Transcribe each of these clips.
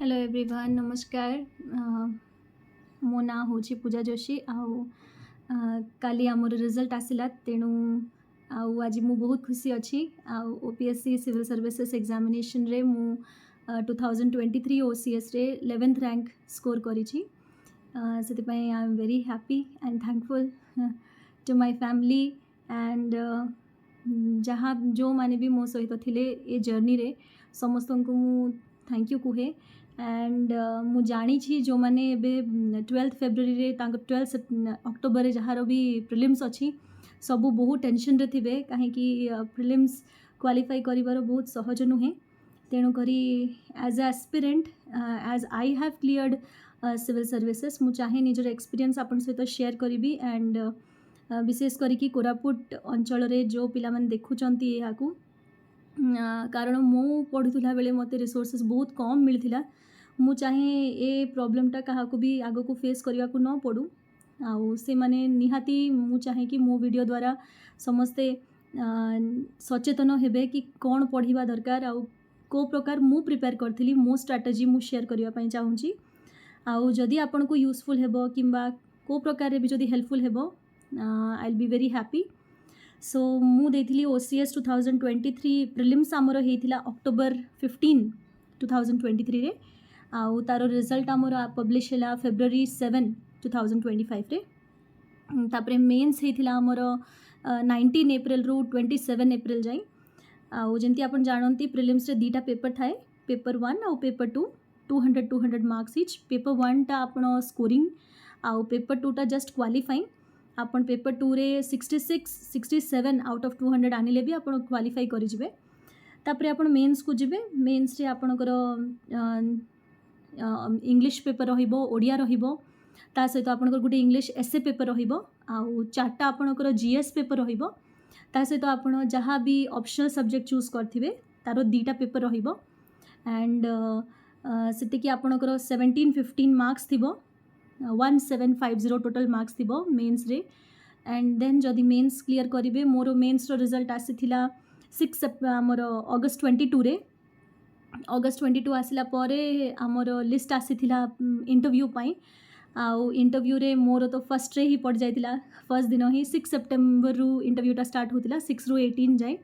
Hello everyone नमस्कार। मो ना हूँ पूजा जोशी काली आमर रिजल्ट आसला तेणु आज मु बहुत खुशी अच्छी ओपीएससी सिविल सर्विसेज एग्जामिनेशन रे मु 2023 ओसीएस रे 11th रैंक स्कोर करी से I am very happy and thankful to my family and जहाँ जो माने भी मो सहित थिले ए जर्नी रे समस्त को मु थैंक यू कहे एंड मु जानी जो माने एबे 12 फेब्रुआरी रे 12 अक्टोबर रे जहार भी प्रिलिम्स अच्छी सबू बहुत टेंशन रे थिबे कहीं प्रिलिम्स क्वालिफाई करिवार बहुत सहज नुहे तेणु करी as a aspirant as I have cleared civil services मु चाहे निजर एक्सपीरियंस आपन सहित शेयर करी एंड विशेष करी कोरापुट अंचल रे जो पिला मन देखुचंती याकू कारण मु पढ़ुला बेले मते रिसोर्सेस बहुत कम मिलथिला मु चाहे ए प्रॉब्लमटा क्या भी आग को फेस करने को न पड़ू आउ से माने निहाती मु चाहे कि मो वीडियो द्वारा समस्ते सचेतन हेबे कि कौन पढ़ा दरकार आउ को प्रकार मु प्रिपेयर करथिली मो स्ट्रैटेजी मु शेयर करबा पई चाहूँची आउ जदि आपन को यूजफुल हेबो किंबा को प्रकार रे भी जदि हेल्पफुल हेबो I will be very happy. So मु देथिली ओसीएस 2023 प्रिलिम्स आमर हेतिला अक्टोबर 15 2023 रे आउ तार रिजल्ट आमर पब्लिश है फेब्रुआरी 7 2025 रे तापरे मेन्स हेतिला आमर 19 एप्रिल रु 27 एप्रिल जाई आउ जेंती आपन जानंती प्रिलिम्स रे दीटा पेपर थाए पेपर 1 आउ पेपर 2 200 मार्क्स इच पेपर 1 टा आपन स्कोरिंग आउ पेपर 2 टा जस्ट क्वालिफाइंग आपन पेपर 2 रे 66 67 आउट ऑफ 200 आनिले भी आपन क्वालिफाई करि जिवे तापरे आपन मेन्स को जिवे मेन्स रे आपनकर इंग्लिश पेपर रहिबो ओडिया रहिबो ता सहित आपनकर गुटे इंग्लिश एसे पेपर रहिबो आउ चारटा आपनकर जीएस पेपर रहिबो ता सहित आपन जहाँ भी ऑप्शनल सब्जेक्ट चूज करथिबे तारो दीटा पेपर रहिबो एंड सेते कि आपनकर 17-15 मार्क्स थिबो 1750 टोटल मार्क्स थिबो मेन्स रे एंड देन जदि मेन्स क्लियर करिवे मोर मेन्स रो रिजल्ट आसीथिला 6 आमर अगस्त 22 रे अगस्त 22 आसिला परे आमर लिस्ट आसीथिला इंटरव्यू पाई आउ इंटरव्यू रे मोर तो फर्स्ट रे ही पड़ जाइतिला फर्स्ट दिन ही 6 सेप्टेम्बर रु इंटरव्यूटा स्टार्ट होतिला 6 रु 18 जाए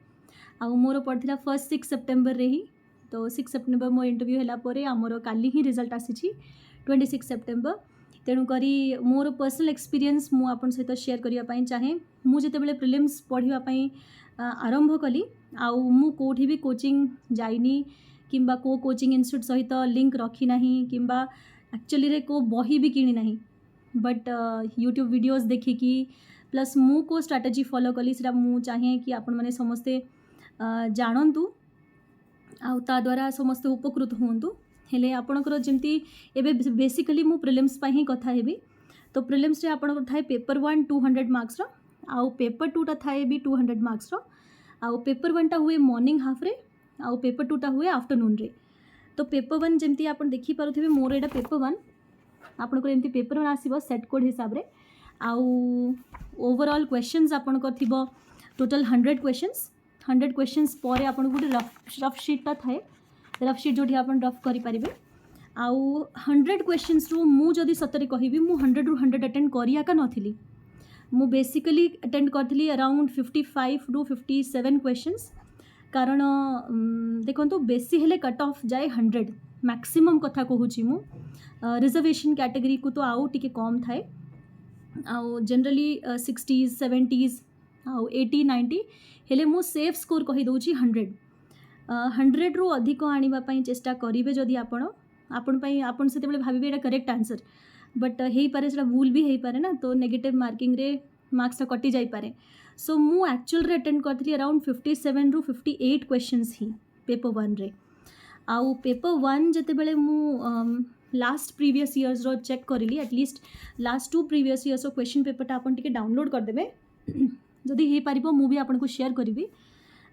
आउ मोर पड़थिला फर्स्ट 6 सेप्टेम्बर रे ही तो 6 सेप्टेम्बर मो इंटरव्यू हैला परे आमर काली ही रिजल्ट आसीछि 26 सेप्टेम्बर तेणु करी मोर पर्सनल एक्सपीरियंस मु आपन सहित शेयर करिया पई चाहे मु जते बेले प्रिलिम्स पढ़िया पई आरंभ कली आउ मु कोठी भी कोचिंग जाइनी किंबा को कोचिंग इंस्टीट्यूट सहित लिंक रखी नाही किंबा एक्चुअली रे को बही भी किनी नाही बट यूट्यूब वीडियोस देखिकी प्लस मु को स्ट्रैटेजी फॉलो कली सेटा मु चाहे कि आपण माने समस्ते जानंतु आउ ता द्वारा समस्त उपकृत होंतु हेले आपणकर जमती एबे बेसिकली मु प्रिलिम्स पा ही कथा हेबी तो प्रिलिम्स रे आपणकर थाए पेपर 1 200 मार्क्स रो आउ पेपर 2 टा थाए भी 200 मार्क्स रो आउ पेपर 1 टा हुए मॉर्निंग हाफ रे आउ पेपर 2 टा हुए आफ्टरनून रे तो पेपर 1 जमती आपन देखि पारुथिबे मोर एटा पेपर 1 आपणकर एमती पेपर 1 आसीबो सेट कोड हिसाब रे आउ ओवरऑल क्वेश्चंस आपणकर थिबो टोटल 100 क्वेश्चंस परे आपन गुटे रफ शीट ता थाए रफ शीट जो आप रफ करें आउ 100 क्वेश्चंस रु मु जदि सतरे कहबी मु 100 रु 100 अटेंड करिया का नथिली मु बेसिकली अटेंड करथिली अराउंड 55 रु 57 क्वेश्चंस कारण देखो तो बेसी हेले कट ऑफ जाए 100 मैक्सिमम कथा कहूची मु रिजर्वेशन कैटेगरी को तो आउ टिके कम थाए आउ जनरली 60s 70s आउ 80 90 हेले मु सेफ स्कोर कहि दउची 100 रु अधिक आने चेष्टा करेंगे जदि आपण से भावे ये करेक्ट आंसर बट हो पारे से भूल भी हो पारे ना तो नेगेटिव मार्किंग रे मार्क्स कटि जाई पारे सो मु एक्चुअल रे अटेंड करथली अराउंड 57 रु 58 क्वेश्चंस ही पेपर 1 रे आउ पेपर 1 जते बेले मु लास्ट प्रीवियस इयर्स रो चेक करली एटलिस्ट लास्ट 2 प्रीवियस इयर्स रो क्वेश्चन पेपर टा आपण टिके डाउनलोड कर देबे जदि हे पारिबो मु भी आपण को शेयर करिवि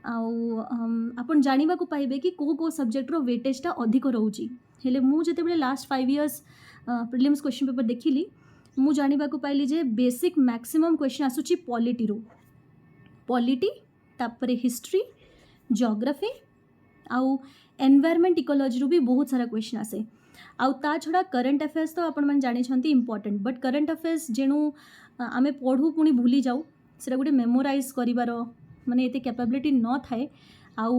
आउ आपन जानिबा को पाइबे कि को सब्जेक्ट रो वेटेज टा अधिक रहउची हेले मु जते बेले last 5 years prelims question paper देखिली मु जानिबा को पाइली जे बेसिक मैक्सिमम क्वेश्चन आसुची पॉलिटी तापरे हिस्ट्री ज्योग्राफी आउ एनवायरमेंट इकोलॉजी रू भी बहुत सारा क्वेश्चन आसे आउ ता छड़ा करंट अफेयर्स तो आपण माने जानि छंती इम्पोर्टेंट बट करंट अफेयर्स जेणु आमे पढ़ू पुणी भूली जाऊ सेटा गोटे मेमोराइज करिवार माने एते कैपेबिलिटी न थाए आउ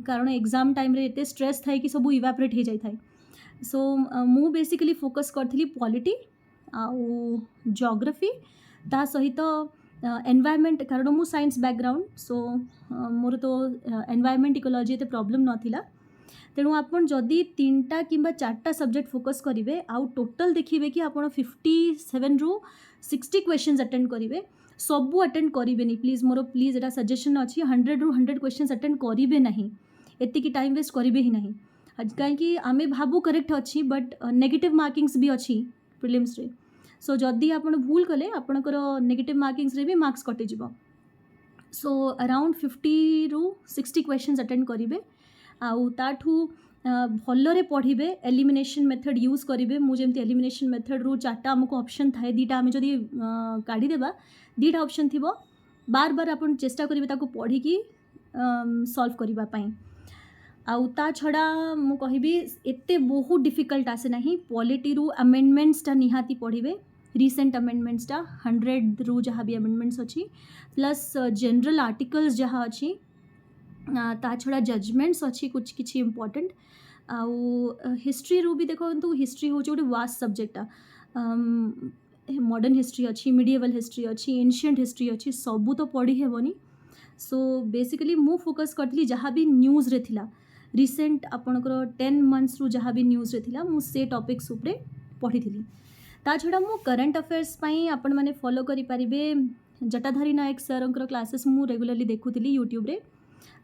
कारण एग्जाम टाइम रे एते स्ट्रेस थाए कि सब इवापोरेट हो जाई थाए सो मु बेसिकली फोकस करथिली पॉलिटी आउ ज्योग्राफी ता सहित एनवायरमेंट कारण मु साइंस बैकग्राउंड सो मोर तो एनवायरमेंट इकोलॉजी एते प्रॉब्लम नथिला तेणु आपन जदि 3टा किंबा 4टा सब्जेक्ट फोकस करिवे आउ टोटल देखिबे कि आपन 57 रु 60 क्वेश्चंस अटेंड करिवे सबू अटेंड करेंगे please more please Etah suggestion अच्छी 100 रु 100 क्वेश्चंस अटेंड करेंगे ना एतिकी टाइम वेस्ट करेंगे ही ना कहीं आमे भाबू करेक्ट अच्छी बट नेगेटिव मार्किंग्स भी अच्छी प्रिलिम्स रे सो जदि आप भूल कले आपणकर नेगेटिव मार्किंग्स रे भी मार्क्स कटिज सो अराउंड 50 रु 60 क्वेश्चंस अटेंड करेंगे आउ ताठू भलरे पढ़े एलिमिनेशन मेथड यूज करेंगे मुझे एलिमिनेशन मेथड रु 4टा आमको ऑप्शन थाए 2टा आम जदि काढ़ी देबा 2टा ऑप्शन थिबो बार बार अपन चेष्टा करेंगे ताको पढ़ी की सॉल्व करबा पई आउ ता छड़ा मु कहबी एते बहुत डिफिकल्ट आसे नहीं पॉलिटी रु अमेंडमेंट्स टा निहाती पढ़िबे रिसेंट अमेंडमेंट्स टा 100 रु जहाँ भी अमेंडमेंट्स अच्छी प्लस जनरल आर्टिकल्स जहाँ अच्छी ता छड़ा जजमेंट्स अच्छी कुछ किछि इम्पोर्टेंट आउ हिस्ट्री रू भी देखो तो हिस्ट्री हो गोटे वास्ट सब्जेक्टा मॉडर्न हिस्ट्री अच्छी मिडिएवल हिस्ट्री अच्छी एंशिएंट हिस्ट्री अच्छी सबू तो पढ़ी हेबनी सो बेसिकली मु फोकस करथली जहाँ भी न्यूज़ रे थिला रिसेंट आपणकर 10 मंथ्स रु जहाँ भी न्यूज़ रे थिला मु से टॉपिक्स उपरे पढ़ी थी ता छड़ा मु करंट अफेयर्स पई आपण माने फॉलो करि परिबे जटाधारी नायक सरंकर क्लासेस मु रेगुलरली देखुथली यूट्यूब रे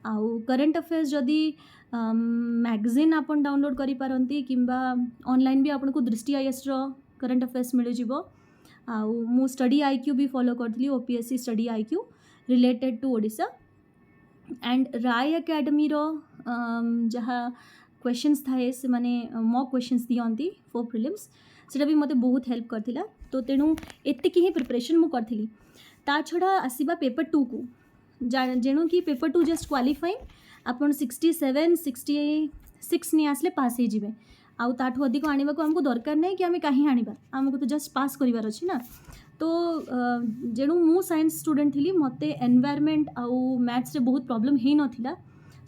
आउ करंट अफेयर्स जदि मैगजीन आपन डाउनलोड करि पारंती किंबा ऑनलाइन भी आपन को दृष्टि आईएएस रो करंट अफेयर्स मिल जिवो आउ मु स्टडी आईक्यू भी फॉलो करथली OPSC study IQ related to Odisha and Rai academy रो जहाँ क्वेश्चंस थाए से माने मॉक क्वेश्चंस दियंती फॉर प्रिलिम्स सेटा भी मते बहुत हेल्प करथिला तो तेणु एतिकी ही प्रिपरेशन मु करथिली ता छड़ा आसीबा पेपर 2 को जेणु कि पेपर 2 जस्ट क्वालिफाइंग आपन 67 66 नहीं आसले पास हो जिवे आउ ताठू अधिक आनिबा को हमको दरकार नहीं कि आमे काहे आनिबा हमको तो जस्ट पास करिवार अछि ना तो जेणु मु साइंस स्टूडेंट थिली मते एनवायरमेंट आउ मैथ्स रे बहुत प्रॉब्लम हे नथिला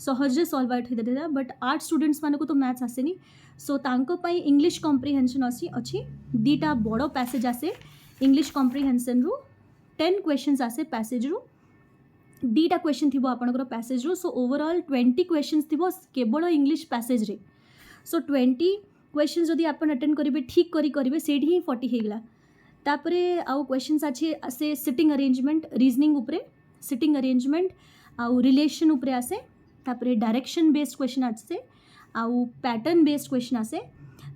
सहज सॉल्व आउट हे देला बट आर्ट स्टूडेंट्स मानको तो मैथ्स आसेनी सो तांको पई इंग्लिश कॉम्प्रिहेंशन अछि 2टा बड़ो पैसेज आसे इंग्लिश कॉम्प्रिहेंशन रु 10 क्वेश्चंस आसे पैसेज रु 2टा क्वेश्चन थी आपंकर पैसेज रू सो ओवरऑल 20 क्वेश्चन थी केवल इंग्लिश पैसेज रे सो 20 क्वेश्चन जदि आप अटेंड करेंगे ठीक करेंगे से ही 40 होगला तापरे आउ क्वेश्चन अच्छे से सिटिंग अरेंजमेंट रीजनिंग उपरे सिटिंग अरेंजमेंट आउ रिलेशन उपरे आसे तापरे डायरेक्शन बेस्ड क्वेश्चन आसे आउ पैटर्न बेस्ड क्वेश्चन आसे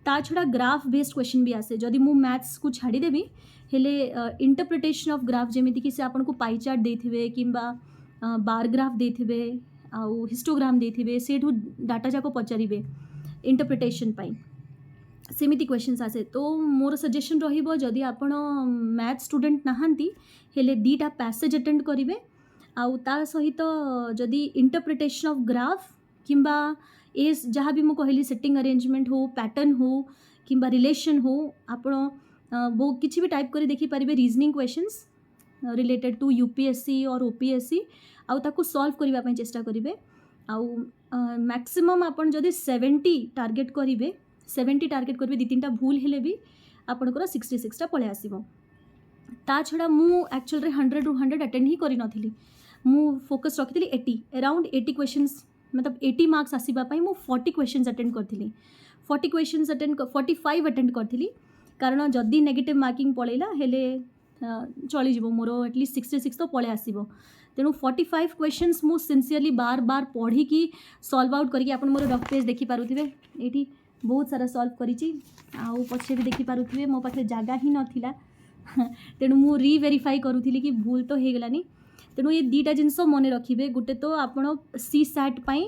ता छड़ा ग्राफ बेस्ड क्वेश्चन भी आसे जदि मु मैथ्स को छाड़ी देबी हेले इंटरप्रिटेशन ऑफ ग्राफ जेमिति कि से आपन को पाई चार्ट देथिबे किंबा बार ग्राफ देथिबे आउ हिस्टोग्राम देथिबे सेठू डाटा जाको पचारिबे इंटरप्रिटेशन पाई सेमिति क्वेश्चंस आसे तो मोर सजेशन रहिबो जदि आपण मैथ स्टूडेंट नाहांती हेले 2टा पैसेज अटेंड करिवे आउ ता सहित जदि इंटरप्रिटेशन ऑफ ग्राफ किंबा ए जहाँ भी मु कहली सेटिंग अरेंजमेंट हो पैटर्न हो किंबा रिलेशन हो आपण वो किसी भी टाइप करी देखि पारिबे reasoning questions related to UPSC और ओपीएससी आउ ताको सॉल्व करबा पई चेष्टा करिवे आउ मैक्सिमम आपण जदि 70 टार्गेट करिवे 70 टार्गेट करिवे 2-3टा भूल हेले भी आपणकर 66 टा पळे आसीबो ता छड़ा मु एक्चुअल रे 100 टू 100 अटेंड ही करि नथिली मु फोकस रखितली 80 अराउंड 80 क्वेश्चंस मतलब 80 मार्क्स आसीबा पई मु 40 क्वेश्चंस अटेंड करथिली 40 क्वेश्चंस अटेंड 45 अटेंड करथिली कारण जदि नेगेटिव मार्किंग पळेला हेले चली जीवो मोर एटलिस्ट 66 तो पळे आसीबो तेणु 45 क्वेश्चंस मु सिंसियरली बार बार पढ़ी की सॉल्व आउट करके आपन मोर रफ पेज देखि पारुथिबे एठी बहुत सारा सॉल्व करिछि आउ पछे भी देखि पारुथिबे मो पाखे जागा ही नथिला तेणु मु रीवेरीफाई करूथिली कि भूल तो हे गलानी तेणु ये 2टा जिंस मने रखिबे गुटे तो आपण सी सैट पई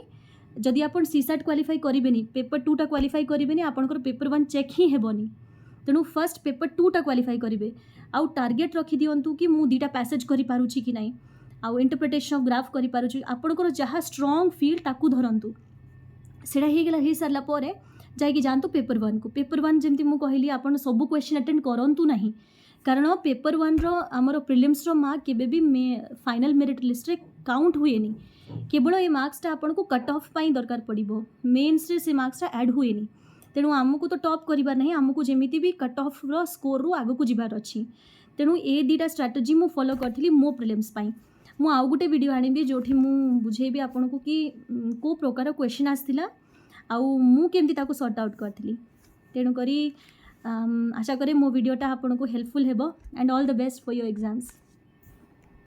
जदि आपण सी सैट क्वालिफाई करिबेनी पेपर 2टा क्वालिफाई करिबेनी आपनकर पेपर 1 चेक ही हेबनी तेणु फर्स्ट पेपर 2टा क्वालिफाई करिवे आउ टार्गेट रखि दियंतु कि मु 2टा पैसेज करि पारुछि कि नाही आउ इंटरप्रिटेशन ऑफ ग्राफ करि पारुछि आपनकर जहाँ स्ट्रांग फील्ड ताकू धरंतु सेटा हो सारा पर जाकि जातु पेपर 1 को पेपर 1 जमी मुझे कहली आप सब क्वेश्चन अटेंड करूँ ना कारण पेपर 1 आमर प्रिलिम्स मार्क केबे भी फाइनल मेरिट लिस्ट रे काउंट हुए नहीं केवल ये मार्क्सटा आपन को कट ऑफ पाई दरकार पड़ो मेन्स रे से मार्क्सटा ऐड हुए नहीं तेणु आमको तो टॉप करिबार नहीं आमको जमीती भी कट ऑफ रो स्कोर रु आगु को जिबार अछि तेणु ए दुटा स्ट्राटेजी मु फॉलो करथिली मो प्रिलिम्स पाई मु आउ गुटे वीडियो आनिबी जोठी मु बुझेबी आपन को कि को प्रकार क्वेश्चन आस्थिला आउ मु केमती ताको सॉर्ट आउट करथिली तेणु करी आशा करे मो वीडियोटा आपन को हेल्पफुल हेबो and all the best for your exams.